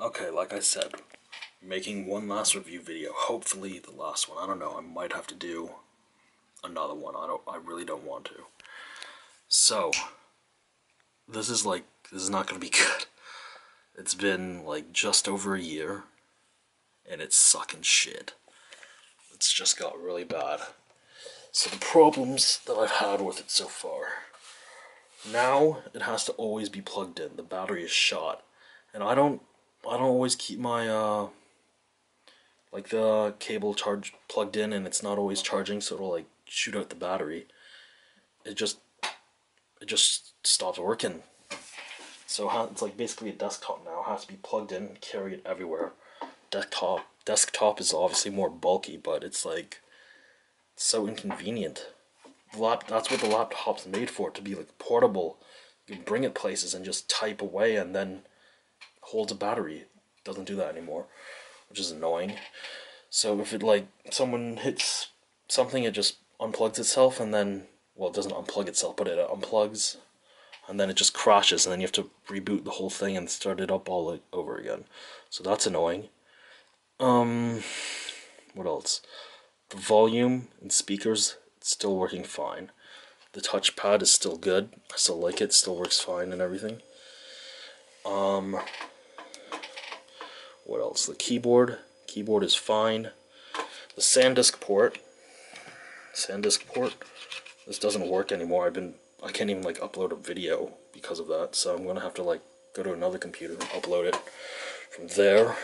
Okay, like I said, making one last review video. Hopefully the last one. I don't know. I might have to do another one. I really don't want to. So, this is not gonna be good. It's been like just over a year, and it's sucking shit. It's just got really bad. So the problems that I've had with it so far. Now it has to always be plugged in. The battery is shot, and I don't always keep my like the cable charge plugged in, and it's not always charging, so it'll like shoot out the battery. It just stops working. So it's like basically a desktop now. It has to be plugged in, carry it everywhere. Desktop is obviously more bulky, but it's like so inconvenient. That's what the laptop's made for, to be like portable. You can bring it places and just type away, and then holds a battery. It doesn't do that anymore, which is annoying. So if it like someone hits something, it just unplugs itself, and then, well, it doesn't unplug itself, but it unplugs, and then it just crashes, and then you have to reboot the whole thing and start it up all over again. So that's annoying. What else? The volume and speakers, it's still working fine. The touchpad is still good. I still like it. Still works fine and everything. What else? The keyboard is fine. The SanDisk port. This doesn't work anymore. I can't even like upload a video because of that. So I'm gonna have to like go to another computer and upload it from there.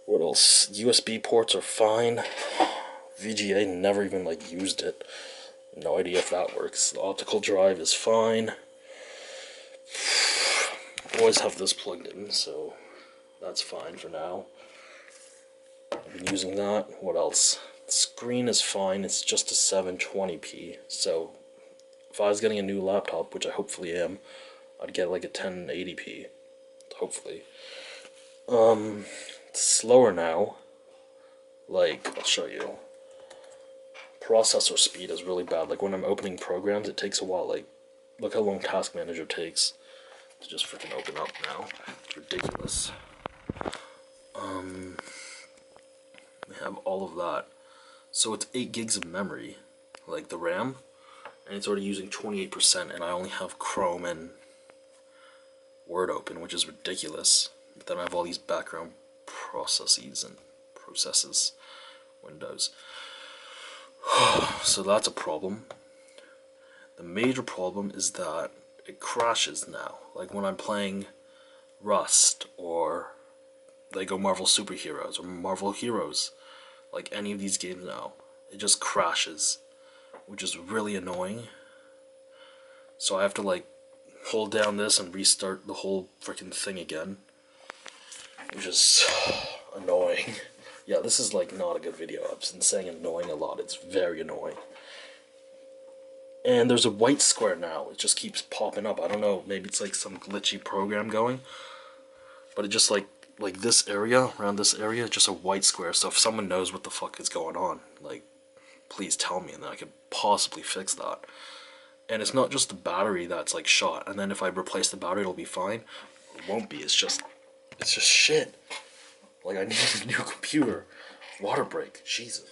What else? USB ports are fine. VGA, never even like used it. No idea if that works. The optical drive is fine. Always have this plugged in, so that's fine for now. I've been using that. What else? The screen is fine. It's just a 720p. So if I was getting a new laptop, which I hopefully am, I'd get like a 1080p. Hopefully. It's slower now. Like, I'll show you. Processor speed is really bad. Like when I'm opening programs, it takes a while. Like, look how long Task Manager takes to just freaking open up now. It's ridiculous. We have all of that. So it's 8 gigs of memory, like the RAM, and it's already using 28%, and I only have Chrome and Word open, which is ridiculous. But then I have all these background processes, Windows. So that's a problem. The major problem is that it crashes now. Like when I'm playing Rust or Lego Marvel Superheroes or Marvel Heroes, like any of these games now, it just crashes, which is really annoying. So I have to like hold down this and restart the whole freaking thing again, which is annoying. Yeah, this is like not a good video. I've been saying annoying a lot. It's very annoying. And there's a white square now. It just keeps popping up. I don't know, maybe it's like some glitchy program going, but it just like this area, around this area, just a white square. So if someone knows what the fuck is going on, like, please tell me, and then I could possibly fix that. And it's not just the battery that's like shot, and then if I replace the battery it'll be fine. It won't be. It's just shit. Like, I need a new computer. Water break. Jesus.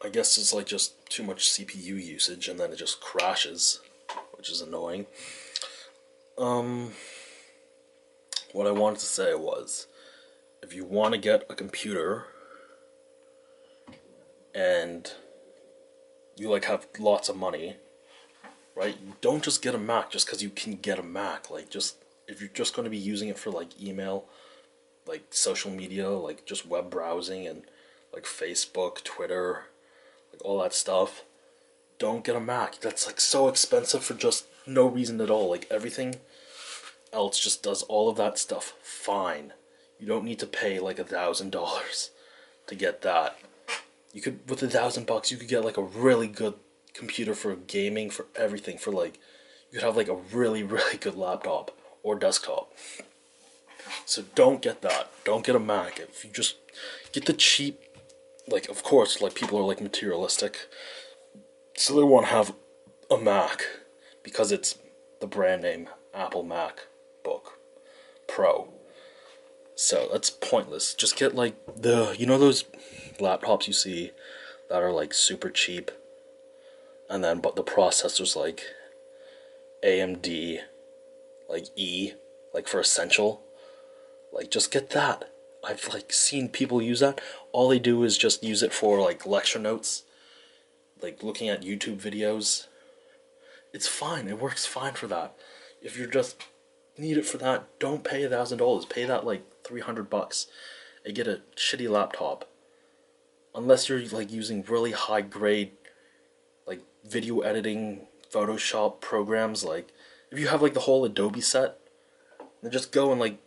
I guess it's like just too much CPU usage, and then it just crashes, which is annoying. What I wanted to say was, if you want to get a computer and you like have lots of money, right? Don't just get a Mac just because you can get a Mac. Like, if you're just going to be using it for like email, like social media, like just web browsing and like Facebook, Twitter, like all that stuff, don't get a Mac. That's like so expensive for just no reason at all. Like everything else just does all of that stuff fine. You don't need to pay like $1,000 to get that. You could, with $1,000, you could get like a really good computer for gaming, for everything, for like, you could have like a really, really good laptop or desktop. So don't get that. Don't get a Mac. If you just get the cheap, like, of course, like, people are like materialistic, so they want to have a Mac because it's the brand name Apple MacBook Pro. So that's pointless. Just get like you know those laptops you see that are like super cheap, and then but the processor's like AMD, like E, like for essential. Like just get that. I've like seen people use that. All they do is just use it for like lecture notes, like looking at YouTube videos. It's fine. It works fine for that. If you're just need it for that, don't pay $1,000. Pay that like $300 and get a shitty laptop. Unless you're like using really high grade like video editing Photoshop programs, like if you have like the whole Adobe set, then just go and like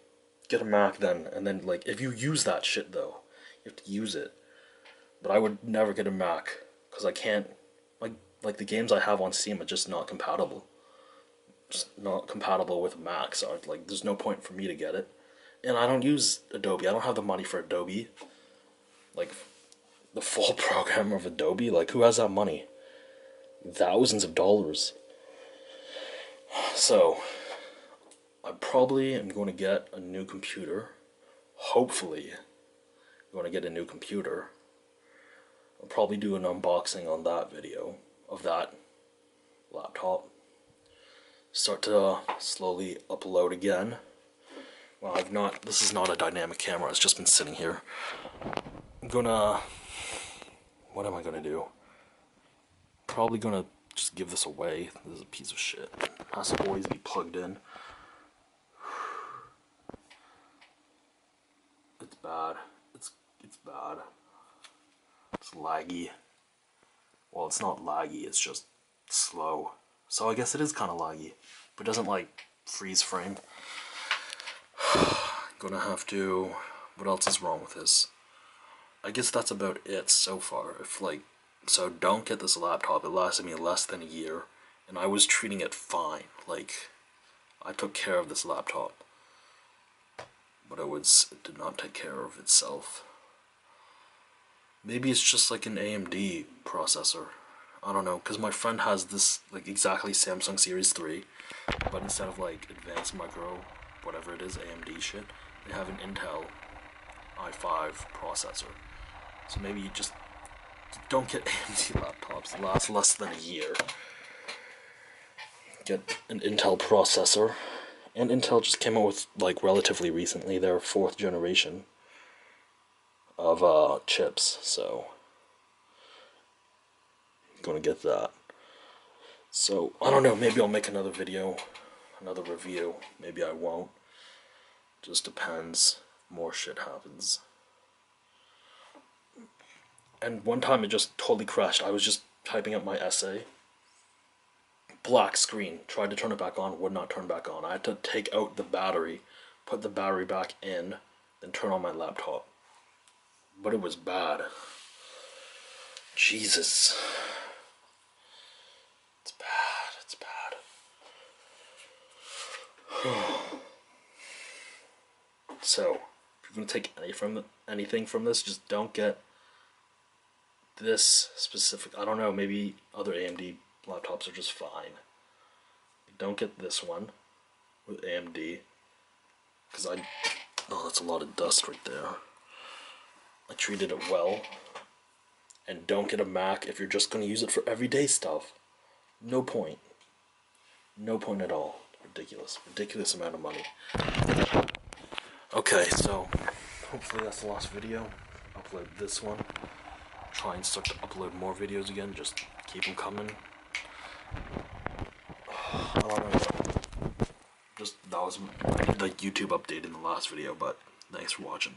get a Mac then, and then like if you use that shit though, you have to use it. But I would never get a Mac because I can't like the games I have on Steam are just not compatible. Just not compatible with Mac, so like there's no point for me to get it. And I don't use Adobe. I don't have the money for Adobe. Like the full program of Adobe, like who has that money? Thousands of dollars. So I probably am going to get a new computer. Hopefully I'm going to get a new computer. I'll probably do an unboxing on that video of that laptop. Start to slowly upload again. Well, this is not a dynamic camera, it's just been sitting here. What am I gonna do? Probably gonna just give this away. This is a piece of shit. It has to always be plugged in. It's bad. It's bad. It's laggy. Well, it's not laggy, it's just slow. So I guess it is kind of laggy, but it doesn't like freeze frame. Gonna have to. What else is wrong with this? I guess that's about it so far. So don't get this laptop. It lasted me less than a year, and I was treating it fine. Like, I took care of this laptop, but it did not take care of itself. Maybe it's just like an AMD processor. I don't know, because my friend has this, like, exactly Samsung Series 3, but instead of, like, advanced micro, whatever it is, AMD shit, they have an Intel i5 processor. So maybe you just don't get AMD laptops. They last less than a year. Get an Intel processor. And Intel just came out with, like, relatively recently, their 4th generation of chips, so gonna get that. So I don't know, maybe I'll make another video, another review. Maybe I won't. Just depends. More shit happens. And one time it just totally crashed. I was just typing up my essay. Black screen. Tried to turn it back on, would not turn back on. I had to take out the battery, put the battery back in, then turn on my laptop. But it was bad. Jesus. It's bad. It's bad. So, if you're going to take anything from this, just don't get this specific. I don't know, maybe other AMD laptops are just fine. Don't get this one with AMD. Because oh, that's a lot of dust right there. I treated it well. And don't get a Mac if you're just going to use it for everyday stuff. No point. No point at all. Ridiculous. Ridiculous amount of money. Okay, so hopefully that's the last video. Upload this one. Try and start to upload more videos again. Just keep them coming. I don't know. That was the YouTube update in the last video, but thanks for watching.